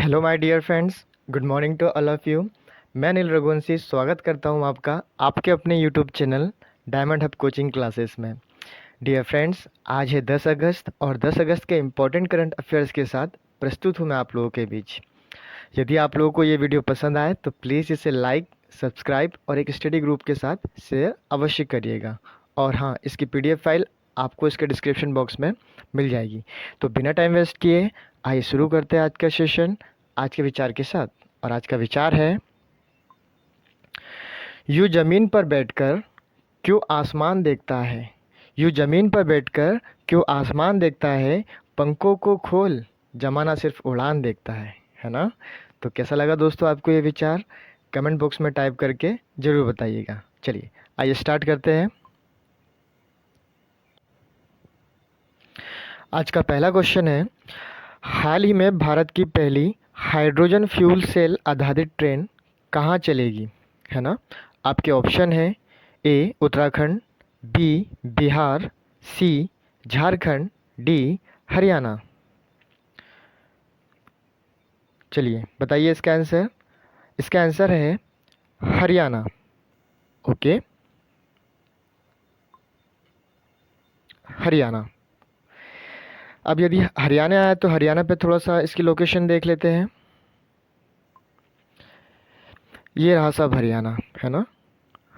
Hello my dear friends, good morning to all of you. मैं नील रघुवंशी स्वागत करता हूं आपका आपके अपने YouTube channel Diamond Hub coaching classes में। डियर फ्रेंड्स, आज है 10 अगस्त और 10 अगस्त के इम्पोर्टेंट करंट अफेयर्स के साथ प्रस्तुत हूं मैं आप लोगों के बीच। यदि आप लोगों को ये वीडियो पसंद आए तो प्लीज़ इसे लाइक, सब्सक्राइब और एक स्टडी ग्रुप के साथ शेयर अवश्य करिएगा। और हाँ, इसकी पीडीएफ फाइल आपको इसके डिस्क्रिप्शन बॉक्स में मिल जाएगी। तो बिना टाइम वेस्ट किए आइए शुरू करते हैं आज का सेशन आज के विचार के साथ। और आज का विचार है, यूँ ज़मीन पर बैठकर क्यों आसमान देखता है। यूँ ज़मीन पर बैठकर क्यों आसमान देखता है, पंखों को खोल जमाना सिर्फ उड़ान देखता है ना। तो कैसा लगा दोस्तों आपको ये विचार? कमेंट बॉक्स में टाइप करके ज़रूर बताइएगा। चलिए आइए स्टार्ट करते हैं। आज का पहला क्वेश्चन है, हाल ही में भारत की पहली हाइड्रोजन फ्यूल सेल आधारित ट्रेन कहाँ चलेगी, है ना। आपके ऑप्शन है, ए उत्तराखंड, बी बिहार, सी झारखंड, डी हरियाणा। चलिए बताइए इसका आंसर। इसका आंसर है हरियाणा। ओके, हरियाणा। अब यदि हरियाणा आया तो हरियाणा पे थोड़ा सा इसकी लोकेशन देख लेते हैं। ये रहा सब हरियाणा, है ना,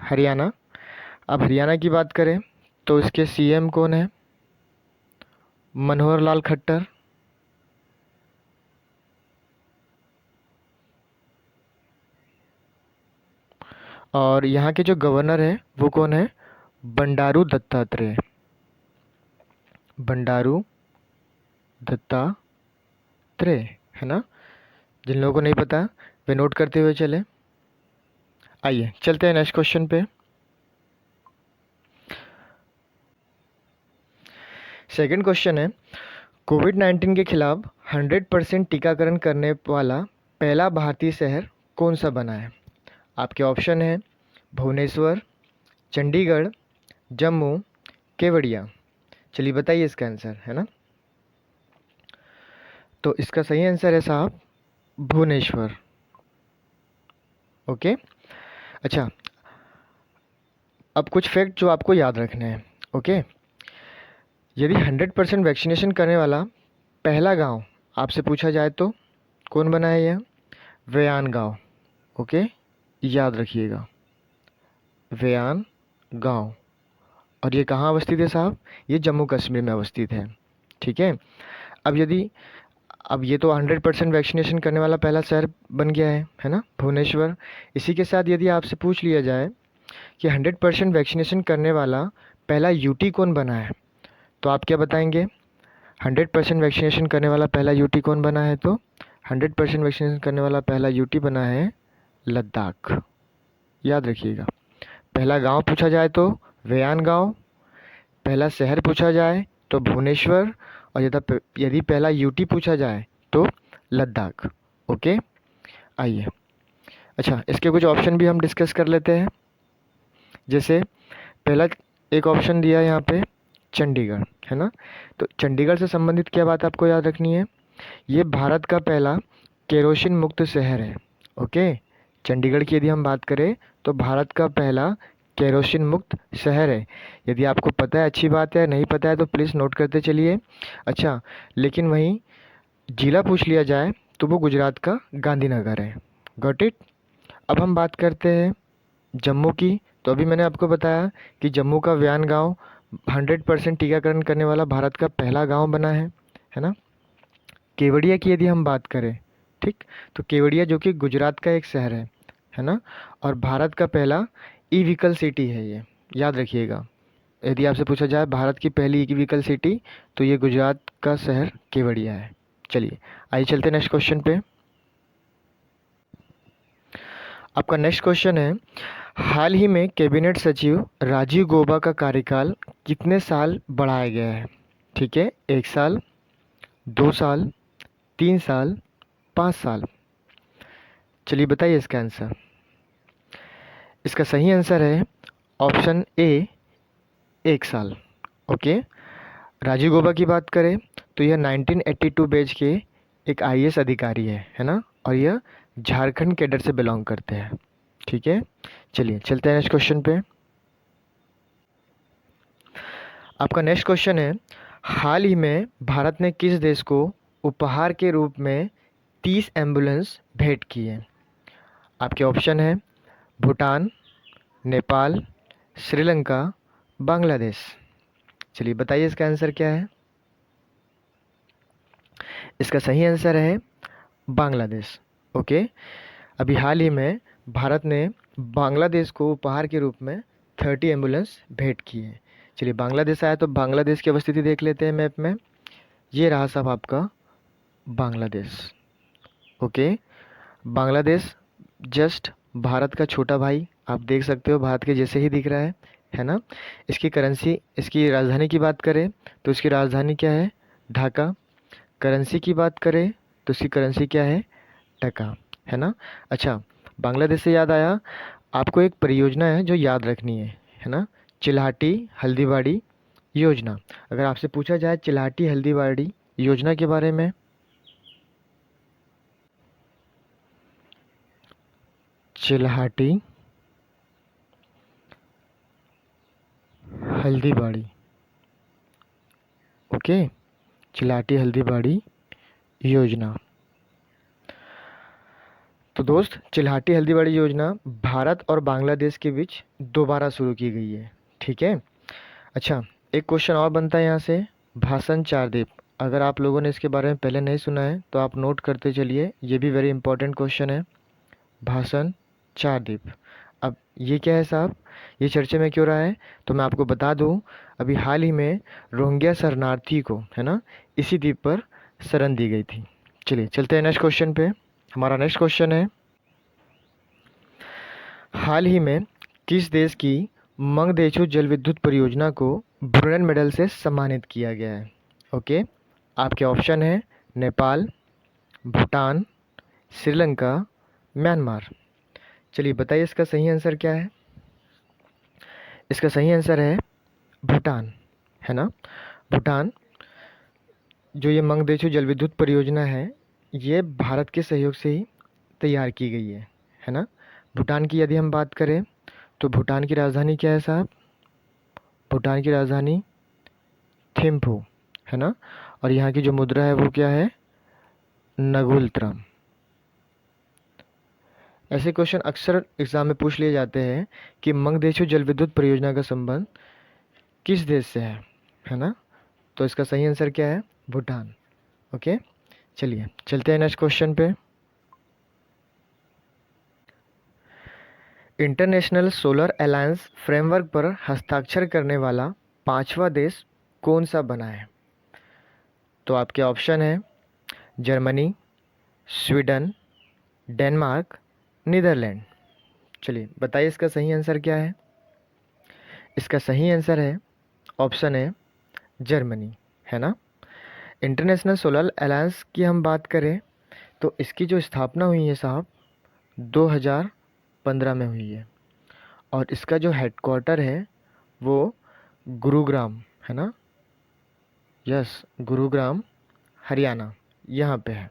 हरियाणा। अब हरियाणा की बात करें तो इसके सीएम कौन है? मनोहर लाल खट्टर। और यहाँ के जो गवर्नर है वो कौन है? बंडारू दत्तात्रेय। बंडारू दत्तात्रेय, है ना। जिन लोगों को नहीं पता वे नोट करते हुए चले। आइए चलते हैं नेक्स्ट क्वेश्चन पे। सेकंड क्वेश्चन है, कोविड-19 के खिलाफ 100% टीकाकरण करने वाला पहला भारतीय शहर कौन सा बना है? आपके ऑप्शन है, भुवनेश्वर, चंडीगढ़, जम्मू, केवड़िया। चलिए बताइए इसका आंसर, है ना। तो इसका सही आंसर है साहब भुवनेश्वर। ओके। अच्छा, अब कुछ फैक्ट जो आपको याद रखने हैं। ओके, यदि 100% वैक्सीनेशन करने वाला पहला गांव आपसे पूछा जाए तो कौन बना है यह? वेयान गांव। ओके, याद रखिएगा, वेयान गांव। और ये कहाँ अवस्थित है साहब? ये जम्मू कश्मीर में अवस्थित है। ठीक है। अब यदि अब ये तो 100% वैक्सीनेशन करने वाला पहला शहर बन गया है ना, भुवनेश्वर। इसी के साथ यदि आपसे पूछ लिया जाए कि 100% वैक्सीनेशन करने वाला पहला यूटी कौन बना है, तो आप क्या बताएंगे? 100% वैक्सीनेशन करने वाला पहला यूटी कौन बना है? तो 100% वैक्सीनेशन करने वाला पहला यूटी बना है लद्दाख। याद रखिएगा। पहला गांव पूछा जाए तो वेयान गांव, पहला शहर पूछा जाए तो भुवनेश्वर, और यदि पहला यूटी पूछा जाए तो लद्दाख। ओके, आइए। अच्छा, इसके कुछ ऑप्शन भी हम डिस्कस कर लेते हैं। जैसे पहला एक ऑप्शन दिया है यहाँ पे चंडीगढ़, है ना। तो चंडीगढ़ से संबंधित क्या बात आपको याद रखनी है? ये भारत का पहला केरोसिन मुक्त शहर है। ओके, चंडीगढ़ की यदि हम बात करें तो भारत का पहला केरोसिन मुक्त शहर है। यदि आपको पता है अच्छी बात है, नहीं पता है तो प्लीज़ नोट करते चलिए। अच्छा, लेकिन वहीं जिला पूछ लिया जाए तो वो गुजरात का गांधीनगर है। Got it. अब हम बात करते हैं जम्मू की। तो अभी मैंने आपको बताया कि जम्मू का व्यान गांव 100% टीकाकरण करने वाला भारत का पहला गांव बना है ना। केवड़िया की यदि हम बात करें, ठीक, तो केवड़िया जो कि गुजरात का एक शहर है ना, और भारत का पहला ई व्हीकल सिटी है ये। याद रखिएगा, यदि आपसे पूछा जाए भारत की पहली ई व्हीकल सिटी तो ये गुजरात का शहर केवड़िया है। चलिए आइए चलते नेक्स्ट क्वेश्चन पे। आपका नेक्स्ट क्वेश्चन है, हाल ही में कैबिनेट सचिव राजीव गौबा का कार्यकाल कितने साल बढ़ाया गया है? ठीक है, 1 साल, 2 साल, 3 साल, 5 साल। चलिए बताइए इसका आंसर। इसका सही आंसर है ऑप्शन ए, 1 साल। ओके, राजीव गौबा की बात करें तो यह 1982 बैच के एक आईएएस अधिकारी है ना, और यह झारखंड कैडर से बिलोंग करते हैं। ठीक है, चलिए चलते हैं नेक्स्ट क्वेश्चन पे। आपका नेक्स्ट क्वेश्चन है, हाल ही में भारत ने किस देश को उपहार के रूप में 30 एम्बुलेंस भेंट की है? आपके ऑप्शन है भूटान, नेपाल, श्रीलंका, बांग्लादेश। चलिए बताइए इसका आंसर क्या है। इसका सही आंसर है बांग्लादेश। ओके, अभी हाल ही में भारत ने बांग्लादेश को उपहार के रूप में 30 एम्बुलेंस भेंट की है। चलिए बांग्लादेश आया तो बांग्लादेश की अवस्थिति देख लेते हैं मैप में। ये रहा साहब आपका बांग्लादेश। ओके, बांग्लादेश जस्ट भारत का छोटा भाई, आप देख सकते हो भारत के जैसे ही दिख रहा है ना। इसकी करेंसी, इसकी राजधानी की बात करें तो इसकी राजधानी क्या है? ढाका। करेंसी की बात करें तो इसकी करेंसी क्या है? टका, है ना। अच्छा, बांग्लादेश से याद आया, आपको एक परियोजना है जो याद रखनी है ना, चिल्हाटी हल्दीबाड़ी योजना। अगर आपसे पूछा जाए चिल्हाटी हल्दीबाड़ी योजना के बारे में, चिल्हाटी हल्दीबाड़ी, ओके, चिल्हाटी हल्दीबाड़ी योजना। तो दोस्त, चिल्हाटी हल्दीबाड़ी योजना भारत और बांग्लादेश के बीच दोबारा शुरू की गई है। ठीक है, अच्छा, एक क्वेश्चन और बनता है यहाँ से, भाषण चार द्वीप। अगर आप लोगों ने इसके बारे में पहले नहीं सुना है तो आप नोट करते चलिए, ये भी वेरी इंपॉर्टेंट क्वेश्चन है, भाषण चार द्वीप। अब ये क्या है साहब, ये चर्चे में क्यों रहा है? तो मैं आपको बता दूं, अभी हाल ही में रोहिंग्या शरणार्थी को, है ना, इसी द्वीप पर शरण दी गई थी। चलिए चलते हैं नेक्स्ट क्वेश्चन पे। हमारा नेक्स्ट क्वेश्चन है, हाल ही में किस देश की मंगदेचु जल विद्युत परियोजना को ब्रुनेट मेडल से सम्मानित किया गया है? ओके, आपके ऑप्शन है नेपाल, भूटान, श्रीलंका, म्यांमार। चलिए बताइए इसका सही आंसर क्या है। इसका सही आंसर है भूटान, है ना। भूटान, जो ये मंगदेचु जल विद्युत परियोजना है, ये भारत के सहयोग से ही तैयार की गई है ना। भूटान की यदि हम बात करें तो भूटान की राजधानी क्या है साहब? भूटान की राजधानी थिम्पू, है ना। और यहाँ की जो मुद्रा है वो क्या है? नगुलत्रम। ऐसे क्वेश्चन अक्सर एग्जाम में पूछ लिए जाते हैं कि मंगदेचु जल विद्युत परियोजना का संबंध किस देश से है ना। तो इसका सही आंसर क्या है? भूटान। ओके, चलिए चलते हैं नेक्स्ट क्वेश्चन पे। इंटरनेशनल सोलर अलायंस फ्रेमवर्क पर हस्ताक्षर करने वाला पांचवा देश कौन सा बना है? तो आपके ऑप्शन है जर्मनी, स्वीडन, डेनमार्क, नीदरलैंड। चलिए बताइए इसका सही आंसर क्या है। इसका सही आंसर है ऑप्शन है जर्मनी, है ना। इंटरनेशनल सोलर अलायंस की हम बात करें तो इसकी जो स्थापना हुई है साहब 2015 में हुई है, और इसका जो हेडक्वार्टर है वो गुरुग्राम, है ना। यस, गुरुग्राम हरियाणा, यहाँ पे है।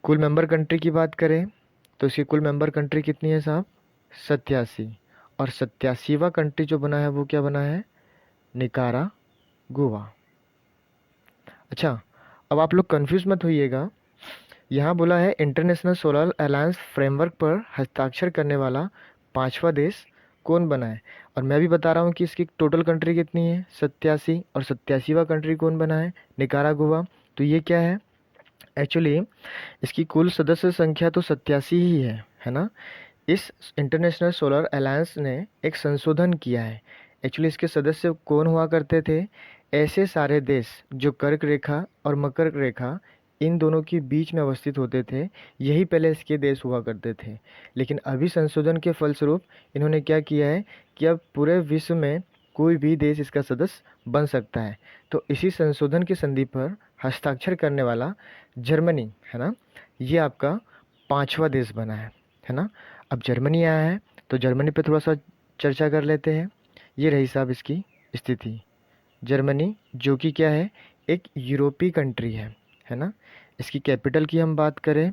कुल मेंबर कंट्री की बात करें तो इसकी कुल मेंबर कंट्री कितनी है साहब? 87। और 87वां कंट्री जो बना है वो क्या बना है? निकारा गोवा। अच्छा, अब आप लोग कंफ्यूज मत होइएगा, यहाँ बोला है इंटरनेशनल सोलर अलायंस फ्रेमवर्क पर हस्ताक्षर करने वाला पांचवा देश कौन बना है, और मैं भी बता रहा हूँ कि इसकी टोटल कंट्री कितनी है? 87। और 87वां कंट्री कौन बना है? निकारागुआ। तो ये क्या है? एक्चुअली इसकी कुल सदस्य संख्या तो 87 ही है ना। इस इंटरनेशनल सोलर अलायंस ने एक संशोधन किया है। एक्चुअली इसके सदस्य कौन हुआ करते थे? ऐसे सारे देश जो कर्क रेखा और मकर रेखा इन दोनों के बीच में अवस्थित होते थे, यही पहले इसके देश हुआ करते थे। लेकिन अभी संशोधन के फलस्वरूप इन्होंने क्या किया है कि अब पूरे विश्व में कोई भी देश इसका सदस्य बन सकता है। तो इसी संशोधन की संधि पर हस्ताक्षर करने वाला जर्मनी, है ना, ये आपका पांचवा देश बना है ना। अब जर्मनी आया है तो जर्मनी पे थोड़ा सा चर्चा कर लेते हैं। ये रही साहब इसकी स्थिति। जर्मनी जो कि क्या है? एक यूरोपीय कंट्री है ना। इसकी कैपिटल की हम बात करें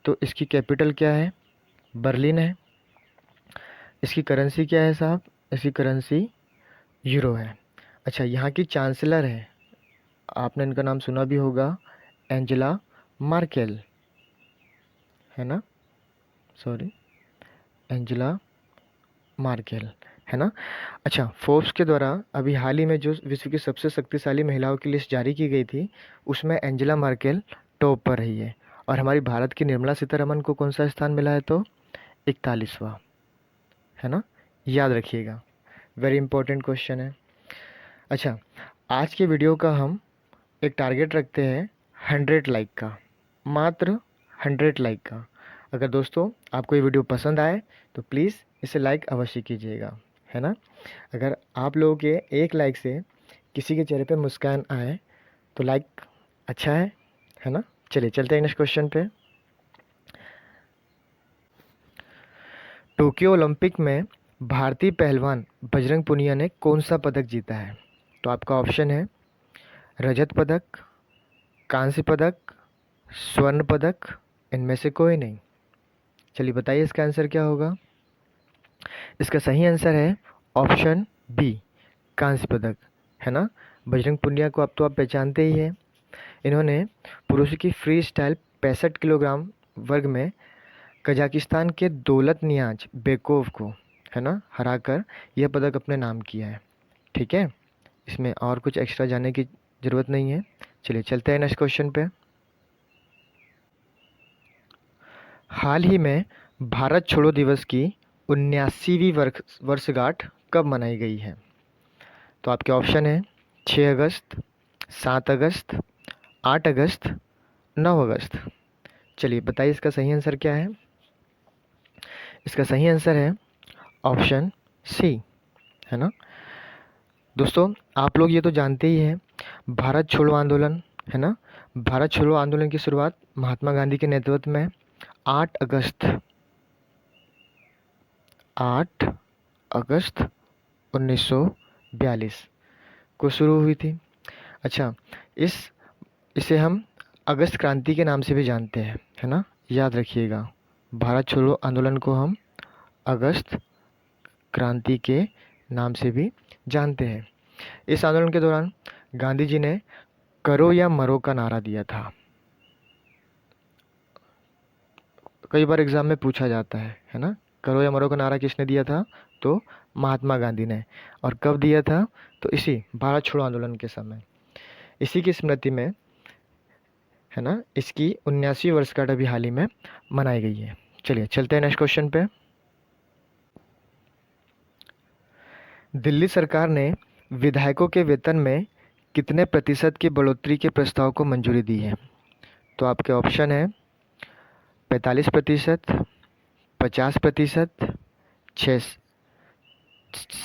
तो इसकी कैपिटल क्या है? बर्लिन है। इसकी करेंसी क्या है साहब? इसकी करेंसी यूरो है। अच्छा, यहाँ की चांसलर है, आपने इनका नाम सुना भी होगा, एंजेला मार्केल, है ना? सॉरी, एंजेला मार्केल, है ना? अच्छा, फोर्ब्स के द्वारा अभी हाल ही में जो विश्व की सबसे शक्तिशाली महिलाओं की लिस्ट जारी की गई थी, उसमें एंजेला मार्केल टॉप पर रही है। और हमारी भारत की निर्मला सीतारमण को कौन सा स्थान मिला है? तो 41वां, है ना? याद रखिएगा, वेरी इंपॉर्टेंट क्वेश्चन है। अच्छा, आज के वीडियो का हम एक टारगेट रखते हैं 100 लाइक का, मात्र 100 लाइक का। अगर दोस्तों आपको ये वीडियो पसंद आए तो प्लीज़ इसे लाइक अवश्य कीजिएगा, है ना? अगर आप लोगों के एक लाइक से किसी के चेहरे पे मुस्कान आए तो लाइक अच्छा है ना? चलिए चलते हैं नेक्स्ट क्वेश्चन पे। टोक्यो ओलंपिक में भारतीय पहलवान बजरंग पुनिया ने कौन सा पदक जीता है? तो आपका ऑप्शन है रजत पदक, कांस्य पदक, स्वर्ण पदक, इनमें से कोई नहीं। चलिए बताइए इसका आंसर क्या होगा? इसका सही आंसर है ऑप्शन बी, कांस्य पदक, है ना? बजरंग पुनिया को अब तो आप पहचानते ही हैं। इन्होंने पुरुषों की फ्री स्टाइल 65 किलोग्राम वर्ग में कजाकिस्तान के दौलत नियाज बेकोव को, है ना, हराकर यह पदक अपने नाम किया है। ठीक है, इसमें और कुछ एक्स्ट्रा जानने की ज़रूरत नहीं है। चलिए चलते हैं नेक्स्ट क्वेश्चन पे। हाल ही में भारत छोड़ो दिवस की 79वीं वर्षगांठ कब मनाई गई है? तो आपके ऑप्शन है 6 अगस्त, 7 अगस्त, 8 अगस्त, 9 अगस्त। चलिए बताइए इसका सही आंसर क्या है? इसका सही आंसर है ऑप्शन सी, है ना? दोस्तों आप लोग ये तो जानते ही हैं, भारत छोड़ो आंदोलन, है ना? भारत छोड़ो आंदोलन की शुरुआत महात्मा गांधी के नेतृत्व में 8 अगस्त 8 अगस्त 1942 को शुरू हुई थी। अच्छा, इसे हम अगस्त क्रांति के नाम से भी जानते हैं, है ना? याद रखिएगा, भारत छोड़ो आंदोलन को हम अगस्त क्रांति के नाम से भी जानते हैं। इस आंदोलन के दौरान गांधी जी ने करो या मरो का नारा दिया था। कई बार एग्जाम में पूछा जाता है ना? करो या मरो का नारा किसने दिया था? तो महात्मा गांधी ने। और कब दिया था? तो इसी भारत छोड़ो आंदोलन के समय। इसी की स्मृति में, है ना, इसकी 79वीं वर्षगांठ अभी हाल ही में मनाई गई है। चलिए चलते हैं नेक्स्ट क्वेश्चन पे। दिल्ली सरकार ने विधायकों के वेतन में कितने प्रतिशत की बढ़ोतरी के प्रस्ताव को मंजूरी दी है? तो आपके ऑप्शन है 45%, 50%,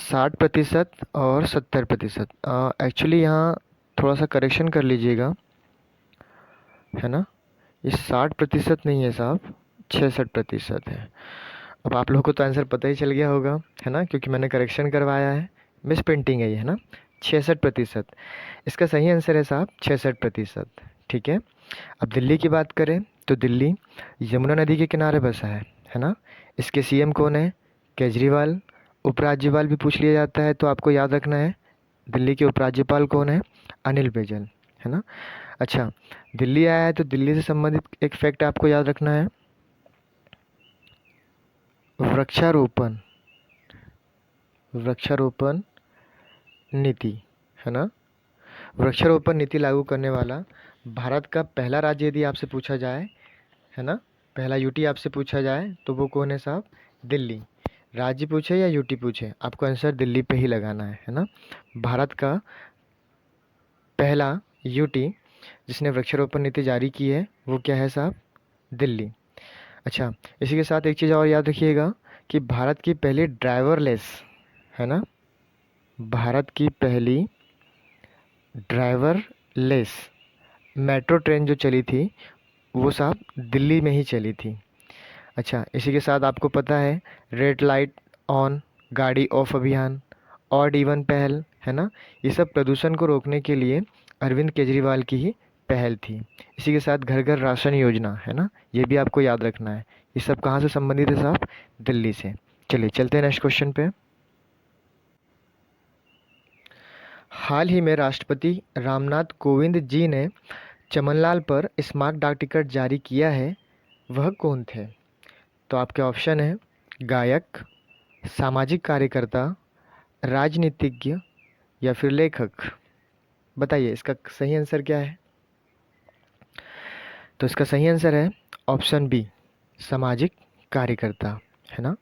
60% और 70%। एक्चुअली यहाँ थोड़ा सा करेक्शन कर लीजिएगा, है ना? ये 60% नहीं है साहब, 66% है। अब आप लोगों को तो आंसर पता ही चल गया होगा, है ना, क्योंकि मैंने करेक्शन करवाया है। मिस प्रिंटिंग है ये, है ना? 66%। इसका सही आंसर है साहब 66%। ठीक है, अब दिल्ली की बात करें तो दिल्ली यमुना नदी के किनारे बसा है ना? इसके सीएम कौन है? केजरीवाल। उपराज्यपाल भी पूछ लिया जाता है तो आपको याद रखना है, दिल्ली के उपराज्यपाल कौन है? अनिल बैजल, है ना? अच्छा, दिल्ली आया है तो दिल्ली से संबंधित एक फैक्ट आपको याद रखना है, वृक्षारोपण, वृक्षारोपण नीति, है ना? वृक्षारोपण नीति लागू करने वाला भारत का पहला राज्य यदि आपसे पूछा जाए, है ना, पहला यूटी आपसे पूछा जाए तो वो कौन है साहब? दिल्ली। राज्य पूछे या यूटी पूछे, आपको आंसर दिल्ली पे ही लगाना है ना? भारत का पहला यूटी जिसने वृक्षारोपण नीति जारी की है वो क्या है साहब? दिल्ली। अच्छा, इसी के साथ एक चीज़ और याद रखिएगा कि भारत की पहली ड्राइवरलेस, है ना, भारत की पहली ड्राइवरलेस मेट्रो ट्रेन जो चली थी वो साहब दिल्ली में ही चली थी। अच्छा, इसी के साथ आपको पता है रेड लाइट ऑन, गाड़ी ऑफ अभियान, ऑड इवन पहल, है ना, ये सब प्रदूषण को रोकने के लिए अरविंद केजरीवाल की ही पहल थी। इसी के साथ घर घर राशन योजना है ना, ये भी आपको याद रखना है। ये सब कहाँ से संबंधित है साहब? दिल्ली से। चलिए चलते हैं नेक्स्ट क्वेश्चन पे। हाल ही में राष्ट्रपति रामनाथ कोविंद जी ने चमनलाल पर स्मारक डाक टिकट जारी किया है, वह कौन थे? तो आपके ऑप्शन है गायक, सामाजिक कार्यकर्ता, राजनीतिज्ञ या फिर लेखक। बताइए इसका सही आंसर क्या है? तो इसका सही आंसर है ऑप्शन बी, सामाजिक कार्यकर्ता, है ना।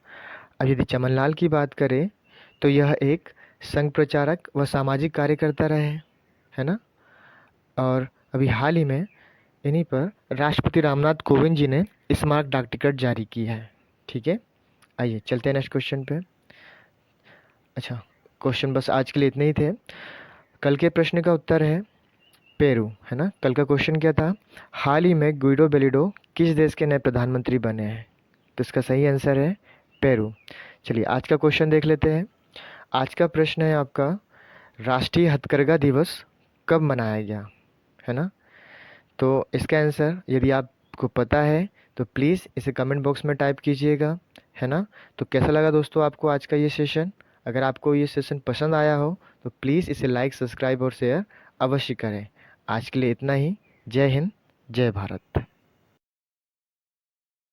अब यदि चमनलाल की बात करें तो यह एक संघ प्रचारक व सामाजिक कार्यकर्ता रहे, है ना। और अभी हाल ही में इन्हीं पर राष्ट्रपति रामनाथ कोविंद जी ने स्मारक डाक टिकट जारी की है। ठीक है, आइए चलते हैं नेक्स्ट क्वेश्चन पे। अच्छा, क्वेश्चन बस आज के लिए इतने ही थे। कल के प्रश्न का उत्तर है पेरू, है ना। कल का क्वेश्चन क्या था? हाल ही में गुइडो बेलिडो किस देश के नए प्रधानमंत्री बने हैं? तो इसका सही आंसर है पेरू। चलिए आज का क्वेश्चन देख लेते हैं। आज का प्रश्न है आपका, राष्ट्रीय हथकरघा दिवस कब मनाया गया, है ना। तो इसका आंसर यदि आपको पता है तो प्लीज़ इसे कमेंट बॉक्स में टाइप कीजिएगा, है ना। तो कैसा लगा दोस्तों आपको आज का ये सेशन? अगर आपको ये सेशन पसंद आया हो तो प्लीज़ इसे लाइक, सब्सक्राइब और शेयर अवश्य करें। आज के लिए इतना ही। जय हिंद, जय भारत।